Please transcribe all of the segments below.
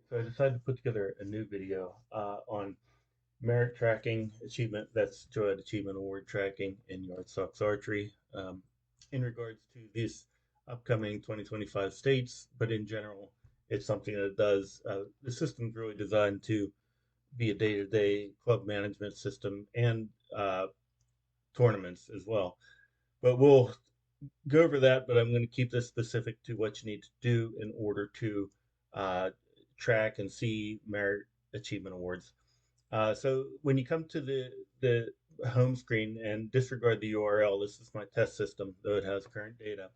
So I decided to put together a new video on merit tracking achievement. That's JOAD Achievement Award tracking in Yardsox archery in regards to this upcoming 2025 states, but in general, it's something that does. The system's really designed to be a day-to-day club management system and tournaments as well. But we'll go over that, but I'm going to keep this specific to what you need to do in order to uh, track and see merit achievement awards. So when you come to the home screen and disregard the URL, this is my test system, though it has current data.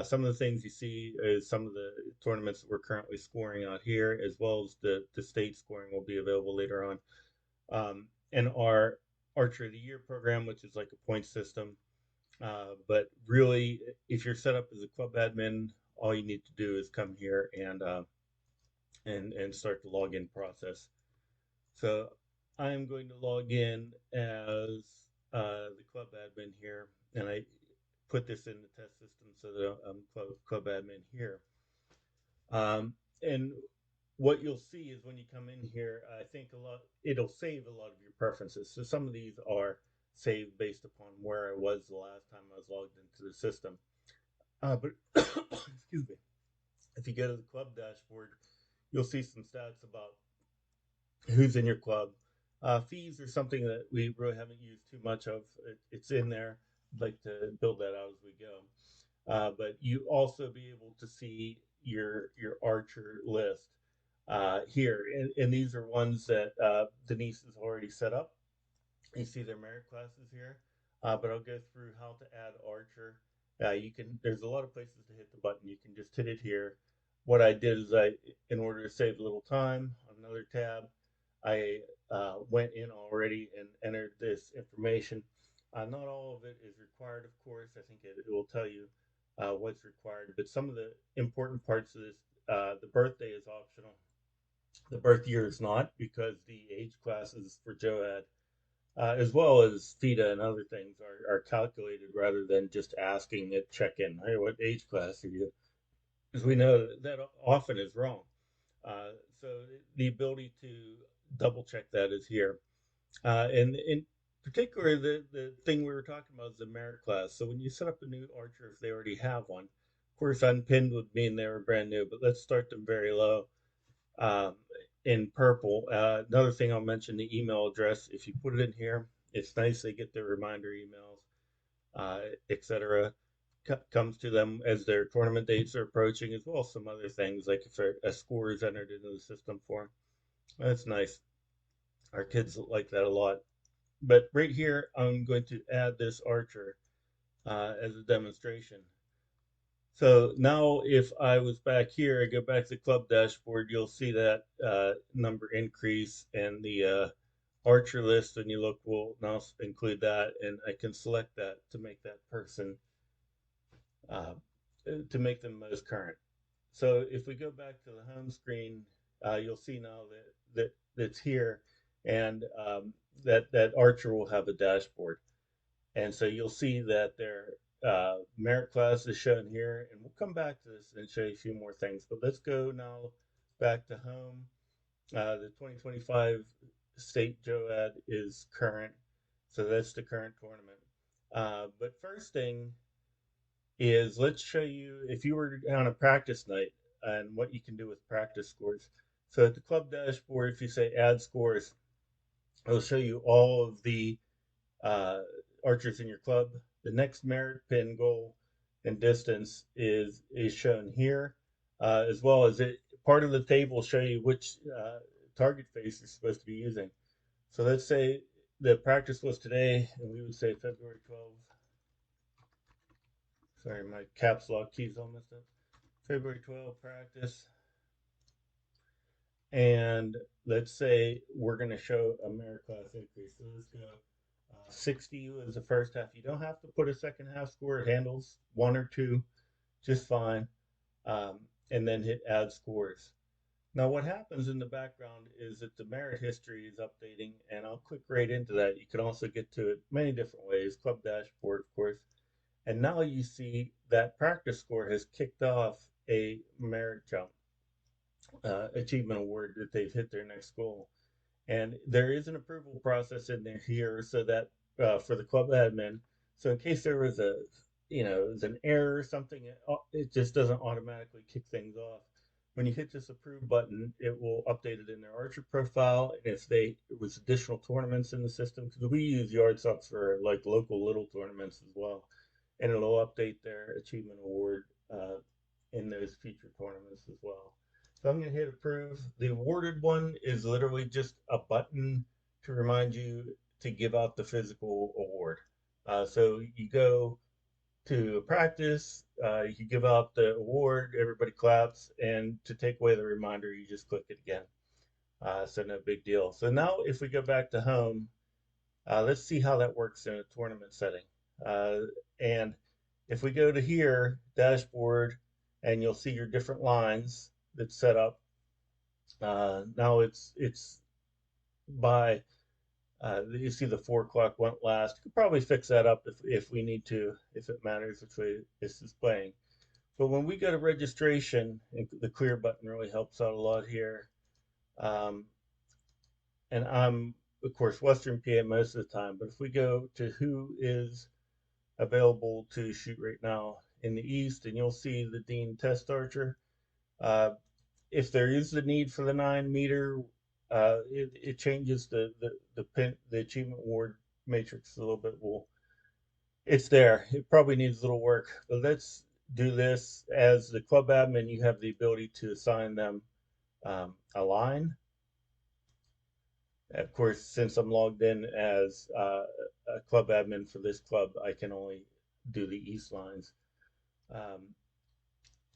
Some of the things you see is some of the tournaments that we're currently scoring out here, as well as the state scoring will be available later on. And our Archer of the Year program, which is like a point system, but really, if you're set up as a club admin, all you need to do is come here and start the login process. So I am going to log in as the club admin here, and I put this in the test system so that I'm club admin here. And what you'll see is when you come in here, I think it'll save a lot of your preferences. So some of these are saved based upon where I was the last time I was logged into the system. But excuse me, if you go to the club dashboard, you'll see some stats about who's in your club. Fees are something that we really haven't used too much of. It's in there. I'd like to build that out as we go. But you also be able to see your archer list here, and these are ones that Denise has already set up. You see their merit classes here, but I'll go through how to add archer. You can. There's a lot of places to hit the button. You can just hit it here. What I did is in order to save a little time, on another tab, I went in already and entered this information. Not all of it is required, of course. I think it will tell you what's required, but some of the important parts of this, the birthday is optional. The birth year is not because the age classes for JOAD, as well as FIDA and other things, are calculated rather than just asking at check-in, hey, what age class are you? Because we know that often is wrong. So the ability to double check that is here. And in particular, the thing we were talking about is the merit class. So when you set up a new archer, if they already have one, of course, unpinned would mean they were brand new, but let's start them very low um, in purple. Another thing I'll mention the email address. If you put it in here, it's nice they get their reminder emails, etc. Comes to them as their tournament dates are approaching, as well as some other things like if a score is entered into the system for them. That's nice. Our kids like that a lot. But right here, I'm going to add this archer as a demonstration. So now if I was back here, I go back to the club dashboard, you'll see that number increase and the archer list, and you look, will now include that, and I can select that to make that person, uh, to make them most current. So if we go back to the home screen, you'll see now that's here, and that archer will have a dashboard. And so you'll see that their merit class is shown here, and we'll come back to this and show you a few more things. But let's go now back to home. The 2025 state JOAD is current, so that's the current tournament. But first thing is let's show you if you were on a practice night and what you can do with practice scores. So at the club dashboard, if you say add scores, it'll show you all of the uh, archers in your club. The next merit pin goal and distance is shown here, as well as it part of the table will show you which target face you're supposed to be using. So let's say the practice was today, and we would say February 12th. Sorry, my caps lock keys all messed up. February 12th practice, and let's say we're going to show a merit class increase. So let's go 60 was the first half. You don't have to put a second half score. It handles one or two just fine. Um, and then hit add scores. Now, what happens in the background is that the merit history is updating, and I'll click right into that. You can also get to it many different ways, club dashboard, of course. And now you see that practice score has kicked off a merit jump. achievement award that they've hit their next goal. And there is an approval process in there here so that for the club admin, so in case there was a, there's an error or something, it just doesn't automatically kick things off. When you hit this approve button, it will update it in their Archer profile. And if there was additional tournaments in the system, because we use Yardsox for like local little tournaments as well, and it'll update their achievement award in those future tournaments as well. So I'm going to hit approve. The awarded one is literally just a button to remind you to give out the physical award. So you go to a practice, you give out the award, everybody claps, and to take away the reminder, you just click it again. So no big deal. So now if we go back to home, let's see how that works in a tournament setting. Uh, and if we go to here, dashboard, and you'll see your different lines that's set up. Now it's by you see the 4 o'clock went last. You could probably fix that up if we need to, if it matters which way it's displaying. But when we go to registration, the clear button really helps out a lot here. Um, and I'm of course Western PA most of the time, but if we go to who is available to shoot right now in the East, and you'll see the Dean Test Archer. Uh, if there is the need for the 9 meter, it changes the achievement award matrix a little bit. Well, it's there. It probably needs a little work, but let's do this. As the club admin, you have the ability to assign them a line. Of course, since I'm logged in as a club admin for this club, I can only do the East lines. Um,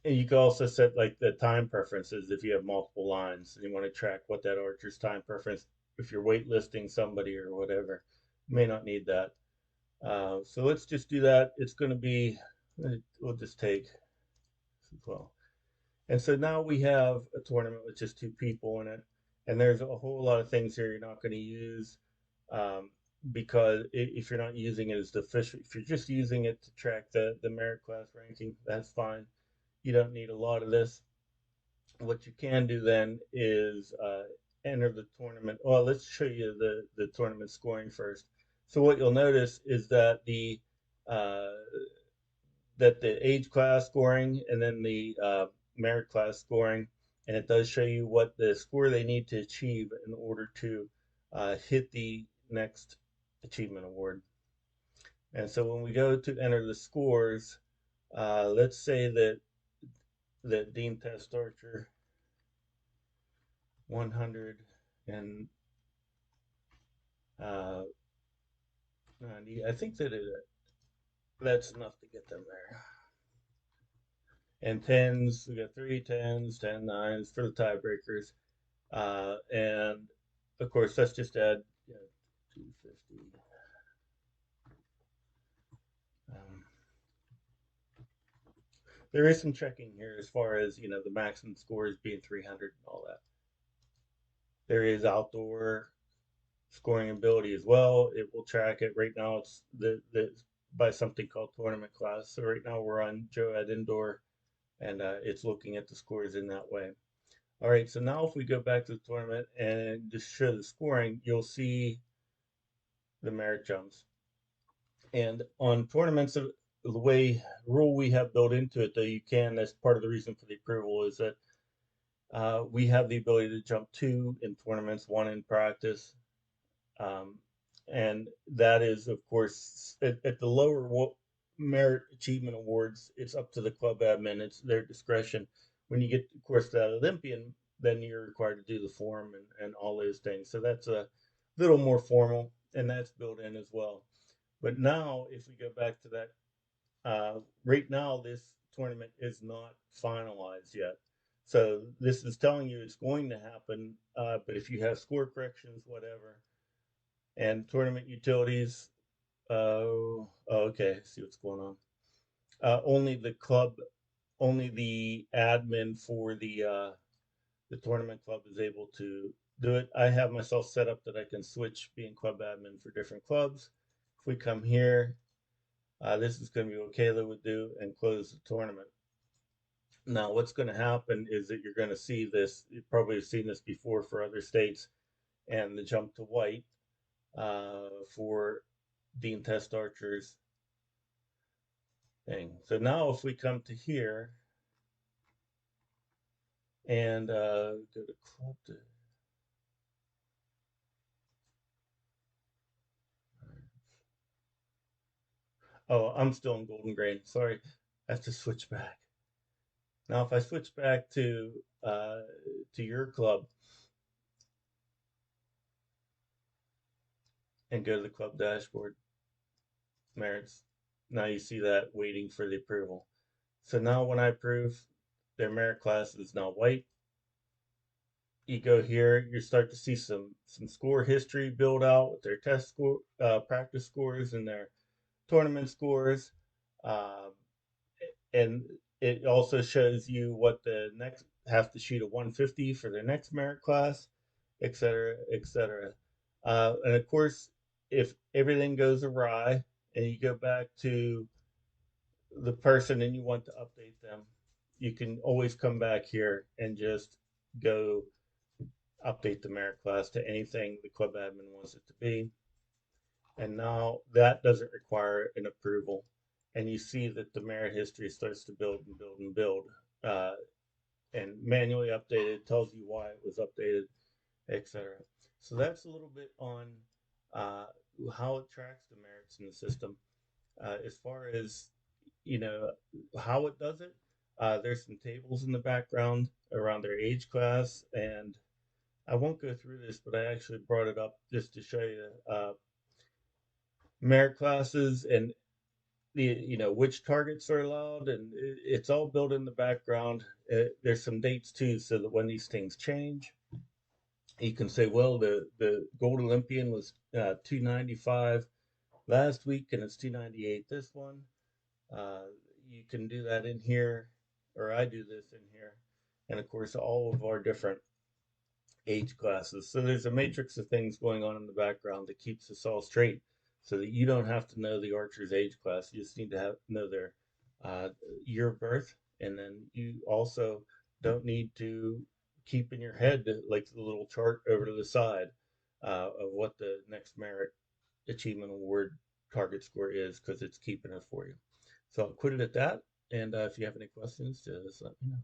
And you can also set like the time preferences if you have multiple lines and you want to track what that archer's time preference, if you're waitlisting somebody or whatever, you may not need that. So let's just do that. It's going to be, we'll just take 12. And so now we have a tournament with just 2 people in it. And there's a whole lot of things here you're not going to use um, because if you're not using it as the official, if you're just using it to track the merit class ranking, that's fine. You don't need a lot of this. What you can do then is enter the tournament. Well, let's show you the tournament scoring first. So what you'll notice is uh, that the age class scoring and then the merit class scoring, and it does show you what the score they need to achieve in order to hit the next achievement award. And so when we go to enter the scores, let's say that Dean Test Archer 100 and 90. I think that's enough to get them there. And tens, we got 3 10s, 10 9s for the tiebreakers. And of course, let's just add 250. Um, there is some checking here as far as the maximum scores being 300 and all that. There is outdoor scoring ability as well. It will track it. Right now, it's the by something called tournament class. So right now we're on JOAD indoor, and it's looking at the scores in that way. All right, so now if we go back to the tournament and just show the scoring, you'll see the merit jumps. And on tournaments, the way rule we have built into it, though, you can, that's part of the reason for the approval, is that we have the ability to jump 2 in tournaments, 1 in practice. Um, and that is, of course, at the lower merit achievement awards, it's up to the club admin, it's their discretion. When you get, of course, that Olympian, then you're required to do the form and all those things. So that's a little more formal, and that's built in as well. But now, if we go back to that, right now, this tournament is not finalized yet. So this is telling you it's going to happen, but if you have score corrections, whatever, and tournament utilities. Okay, see what's going on. Only the club, only the admin for the tournament club is able to do it. I have myself set up that I can switch being club admin for different clubs. If we come here, this is going to be what Kayla would do and close the tournament. Now, what's going to happen is that you're going to see this. You've probably seen this before for other states, and the jump to white for Dean Test Archers thing. So now, if we come to here and go to club to, oh, I'm still in Golden Grain. Sorry, I have to switch back. Now, if I switch back to your club and go to the club dashboard, merits, now you see that waiting for the approval. So now when I approve, their merit class is now white. You go here, you start to see some score history build out with their test score, practice scores, and their tournament scores. Um, and it also shows you what the next have to shoot a 150 for their next merit class, et cetera, et cetera. And of course, if everything goes awry and you go back to the person and you want to update them, you can always come back here and just go update the merit class to anything the club admin wants it to be. And now that doesn't require an approval. And you see that the merit history starts to build and build and build. Uh, and manually updated tells you why it was updated, etc. So that's a little bit on uh, how it tracks the merits in the system. As far as you know how it does it, there's some tables in the background around their age class, and I won't go through this, but I actually brought it up just to show you merit classes and the which targets are allowed, and it's all built in the background. There's some dates too, so that when these things change, you can say, well, the gold Olympian was 295 last week, and it's 298 this one. Uh, you can do that in here, or I do this in here, and of course, all of our different age classes. So there's a matrix of things going on in the background that keeps us all straight, so that you don't have to know the archer's age class. You just need to know their uh, year of birth, and then you also don't need to keep in your head like the little chart over to the side of what the next merit achievement award target score is, because it's keeping it for you. So I'll quit it at that. And if you have any questions, just let me know.